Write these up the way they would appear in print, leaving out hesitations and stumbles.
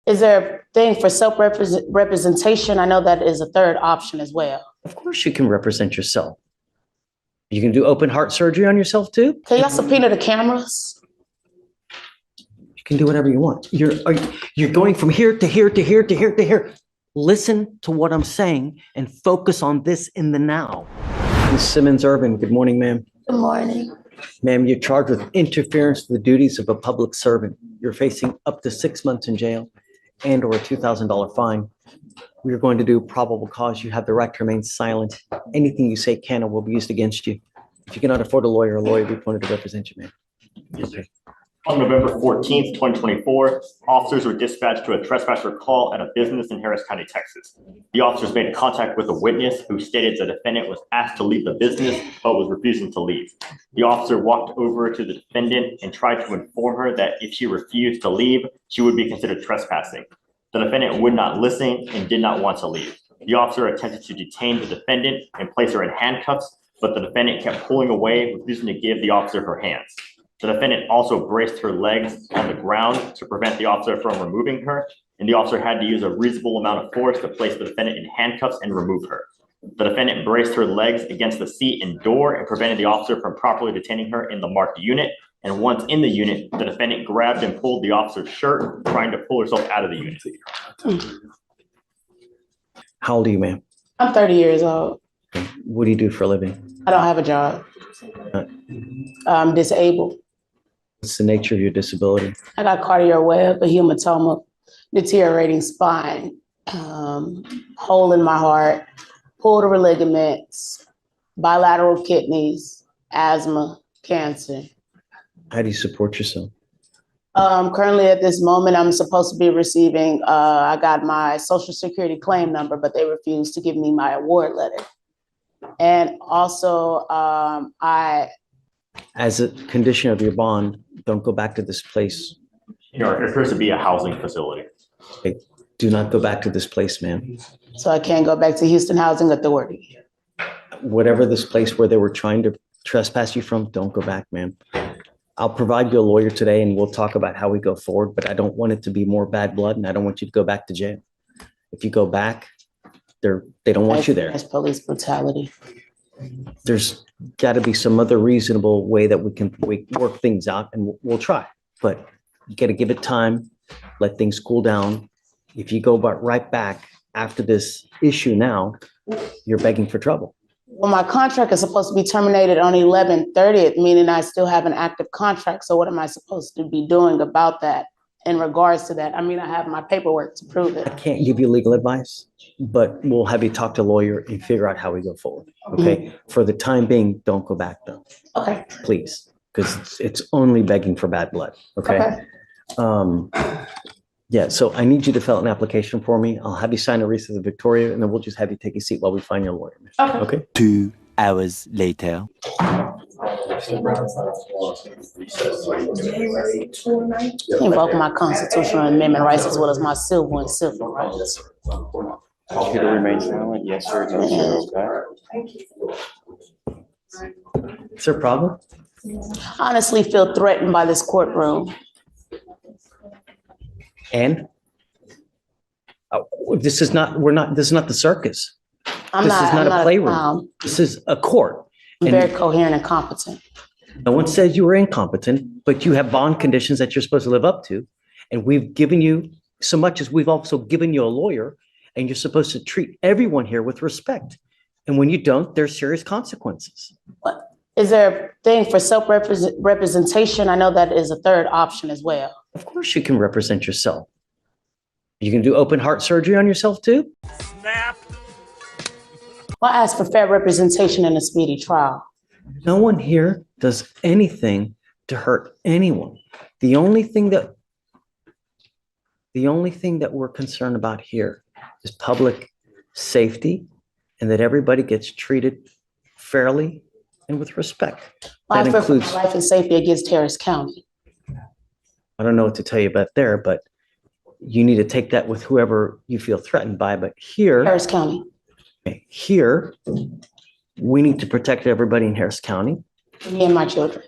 Is there a thing for self-representation? I know that is a third option as well. Of course you can represent yourself. You can do open heart surgery on yourself too. Can y'all subpoena the cameras? You can do whatever you want. You're going from here to here to here to here to here. Listen to what I'm saying and focus on this in the now. Ms. Simmons-Irvin, good morning, ma'am. Good morning. Ma'am, you're charged with interference with the duties of a public servant. You're facing up to 6 months in jail and or a $2,000 fine. We're going to do probable cause. You have the right to remain silent. Anything you say can or will be used against you. If you cannot afford a lawyer will be appointed to represent you, ma'am. Okay. On November 14th, 2024, officers were dispatched to a trespasser call at a business in Harris County, Texas. The officers made contact with a witness who stated the defendant was asked to leave the business, but was refusing to leave. The officer walked over to the defendant and tried to inform her that if she refused to leave, she would be considered trespassing. The defendant would not listen and did not want to leave. The officer attempted to detain the defendant and place her in handcuffs, but the defendant kept pulling away, refusing to give the officer her hands. The defendant also braced her legs on the ground to prevent the officer from removing her, and the officer had to use a reasonable amount of force to place the defendant in handcuffs and remove her. The defendant braced her legs against the seat and door and prevented the officer from properly detaining her in the marked unit. And once in the unit, the defendant grabbed and pulled the officer's shirt, trying to pull herself out of the unit. How old are you, ma'am? I'm 30 years old. What do you do for a living? I don't have a job. I'm disabled. What's the nature of your disability? I got cardiac web, a hematoma, deteriorating spine, hole in my heart, pulled ligaments, bilateral kidneys, asthma, cancer. How do you support yourself? Currently at this moment, I'm supposed to be receiving, I got my Social Security claim number, but they refused to give me my award letter. And also, As a condition of your bond, don't go back to this place. It appears to be a housing facility. Okay. Do not go back to this place, ma'am. So I can't go back to Houston Housing Authority. Whatever this place where they were trying to trespass you from, don't go back, ma'am. I'll provide you a lawyer today and we'll talk about how we go forward, but I don't want it to be more bad blood and I don't want you to go back to jail. If you go back, they don't want you there. That's police brutality. There's got to be some other reasonable way that we can work things out and we'll try, but you got to give it time, let things cool down. If you go right back after this issue now, you're begging for trouble. Well, my contract is supposed to be terminated on 11/30th, meaning I still have an active contract. So what am I supposed to be doing about that in regards to that? I mean, I have my paperwork to prove I it. can't give you legal advice, but we'll have you talk to a lawyer and figure out how we go forward. Okay. For the time being, don't go back though. Okay. Please, because it's only begging for bad blood. Okay. Yeah. So I need you to fill out an application for me. I'll have you sign a receipt of Victoria and then we'll just have you take a seat while we find your lawyer. Okay. 2 hours later. Invoke my constitutional amendment rights as well as my civil and civil rights. You to remain silent? Yes, sir. No, sir. Okay. Is there a problem? I honestly feel threatened by this courtroom. And this is not the circus. I'm This is not a playroom. clown. This is a court. I'm And very coherent and competent. no one says you were incompetent, but you have bond conditions that you're supposed to live up to. And we've given you so much as we've also given you a lawyer, and you're supposed to treat everyone here with respect. And when you don't, there's serious consequences. Is there a thing for self-representation? I know that is a third option as well. Of course you can represent yourself. You can do open heart surgery on yourself too. Well, I ask for fair representation in a speedy trial. No one here does anything to hurt anyone. The only thing that we're concerned about here is public safety and that everybody gets treated fairly and with respect. I That fear for includes, my life and safety against Harris County. I don't know what to tell you about there, but you need to take that with whoever you feel threatened by. But Harris County. here, we need to protect everybody in Harris County. Me and my children.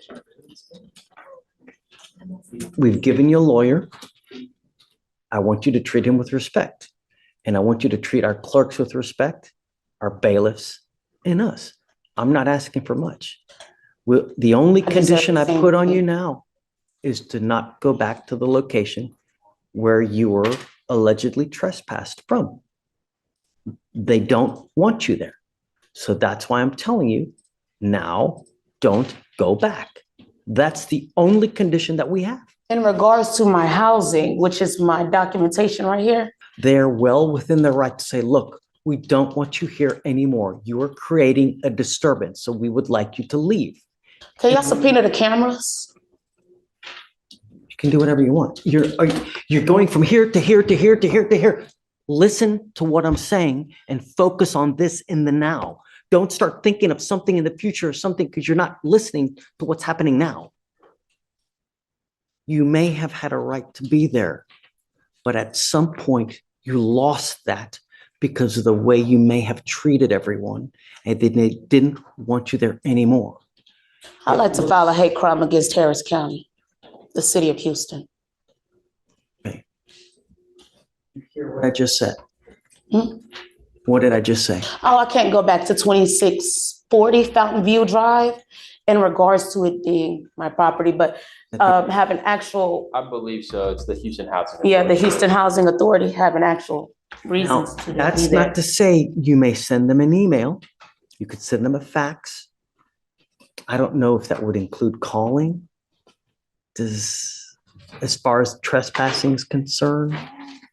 We've given you a lawyer. I want you to treat him with respect. And I want you to treat our clerks with respect, our bailiffs, and us. I'm not asking for much. The only I just said condition the I same put on you thing. now is to not go back to the location where you were allegedly trespassed from. They don't want you there. So that's why I'm telling you now, don't go back. That's the only condition that we have. In regards to my housing, which is my documentation right here, They're well within their right to say, look, we don't want you here anymore. You are creating a disturbance, so we would like you to leave. can y'all subpoena the cameras? You can do whatever you want. You're going from here to here to here to here to here. Listen to what I'm saying and focus on this in the now. Don't start thinking of something in the future or something because you're not listening to what's happening now. You may have had a right to be there, but at some point you lost that because of the way you may have treated everyone and they didn't want you there anymore. I'd like to file a hate crime against Harris County, the city of Houston. Okay. You hear what I just said? Hmm? What did I just say? Oh, I can't go back to 2640 Fountain View Drive in regards to it being my property, but have an actual, I believe so. It's the Houston Housing. yeah, the Authority. Houston Housing Authority have an actual Now, reasons to be that's there. not to say you may send them an email. You could send them a fax. I don't know if that would include calling. As far as trespassing is concerned,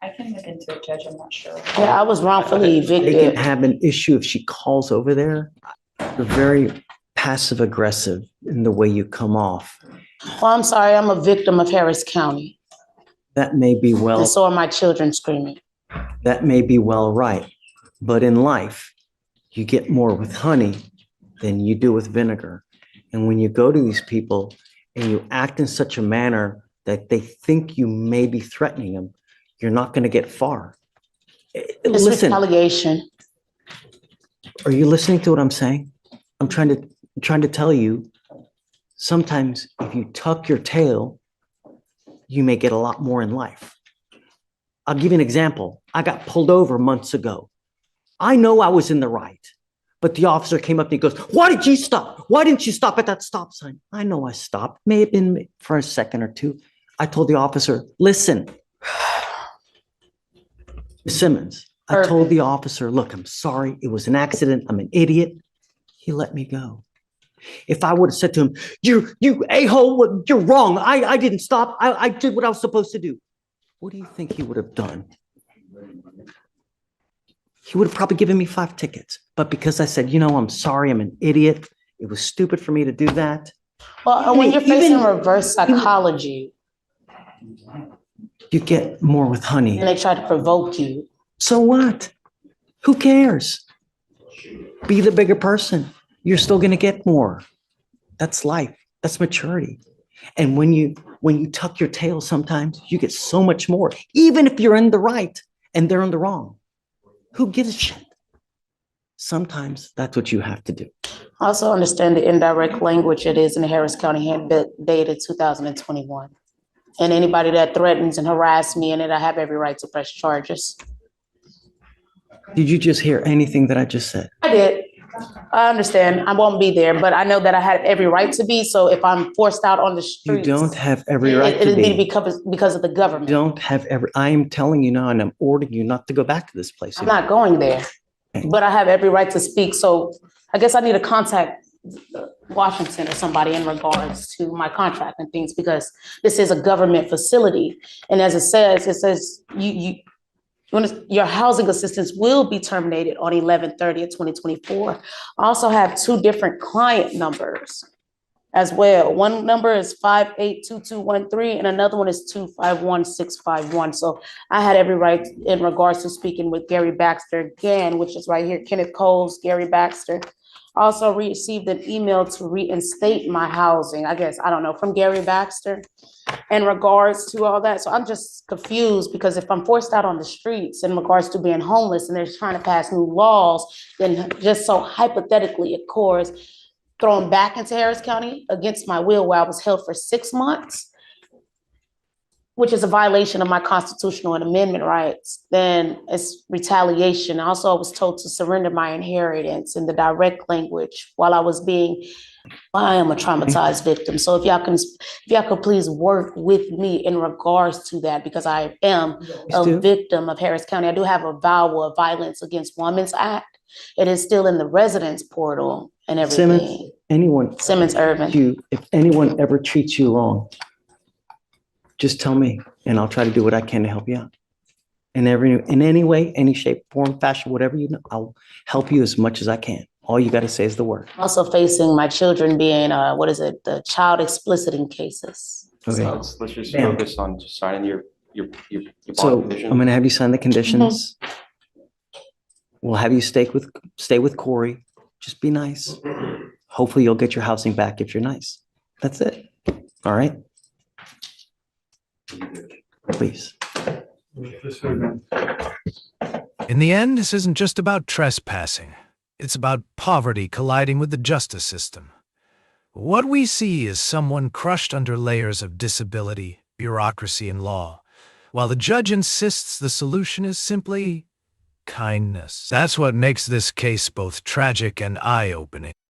I can look into it, Judge, I'm not sure. Yeah, I was wrongfully they can evicted. have an issue if she calls over there. You're very passive aggressive in the way you come off. Oh, I'm sorry, I'm a victim of Harris County, That may be well, and so are my children screaming. that may be well right. But in life, you get more with honey than you do with vinegar. And when you go to these people and you act in such a manner that they think you may be threatening them, you're not going to get far. It's Listen, retaliation. are you listening to what I'm saying? I'm trying to tell you, sometimes if you tuck your tail, you may get a lot more in life. I'll give you an example. I got pulled over months ago. I know I was in the right, but the officer came up and he goes, "Why did you stop? Why didn't you stop at that stop sign?" I know I stopped, may have been for a second or two. I told the officer, "Listen, Simmons," I told the officer, "Look, I'm sorry. It was an accident. I'm an idiot." He let me go. If I would have said to him, you a-hole, you're wrong. I didn't stop. I did what I was supposed to do. What do you think he would have done? He would have probably given me 5 tickets. But because I said, I'm sorry, I'm an idiot. It was stupid for me to do that. Well, when you're facing Even- reverse psychology You get more with honey. and they try to provoke you, So what? Who cares? Be the bigger person. You're still going to get more. That's life. That's maturity. And when you tuck your tail, sometimes you get so much more, even if you're in the right and they're in the wrong. Who gives a shit? Sometimes that's what you have to do. I also understand the indirect language it is in the Harris County Handbook dated 2021. And anybody that threatens and harass me in it, I have every right to press charges. Did you just hear anything that I just said? I did. I understand. I won't be there, but I know that I had every right to be. So if I'm forced out on the You streets, don't have every right to it'd be be. because of the You government. don't have every, I am telling you now, and I'm ordering you not to go back to this place. I'm not going there, but I have every right to speak. So I guess I need to contact Washington or somebody in regards to my contract and things, because this is a government facility. And as it says your housing assistance will be terminated on 11/30/2024. I also have 2 different client numbers as well. One number is 582213 and another one is 251651. So I had every right in regards to speaking with Gary Baxter again, which is right here, Kenneth Coles, Gary Baxter. Also received an email to reinstate my housing, I guess, I don't know, from Gary Baxter in regards to all that. So I'm just confused, because if I'm forced out on the streets in regards to being homeless and they're trying to pass new laws, then just so hypothetically, of course, thrown back into Harris County against my will, where I was held for 6 months. which is a violation of my constitutional and amendment rights, then it's retaliation. Also, I was told to surrender my inheritance in the direct language while I am a traumatized victim. So if y'all could please work with me in regards to that, because I am a do. victim of Harris County. I do have a VAWA, a Violence Against Women's Act. It is still in the residence portal and Simmons, everything. anyone, Simmons Irvin. if anyone ever treats you wrong, just tell me and I'll try to do what I can to help you out. In any way, any shape, form, fashion, whatever you know, I'll help you as much as I can. All you got to say is the word. I'm also facing my children being, the child explicit cases. Okay. So, Let's just Bam. focus on just signing your So bond condition. I'm going to have you sign the conditions. We'll have you stay with Corey. Just be nice. Hopefully you'll get your housing back if you're nice. That's it. All right. Please. In the end, this isn't just about trespassing. It's about poverty colliding with the justice system. What we see is someone crushed under layers of disability, bureaucracy, and law, while the judge insists the solution is simply kindness. That's what makes this case both tragic and eye-opening.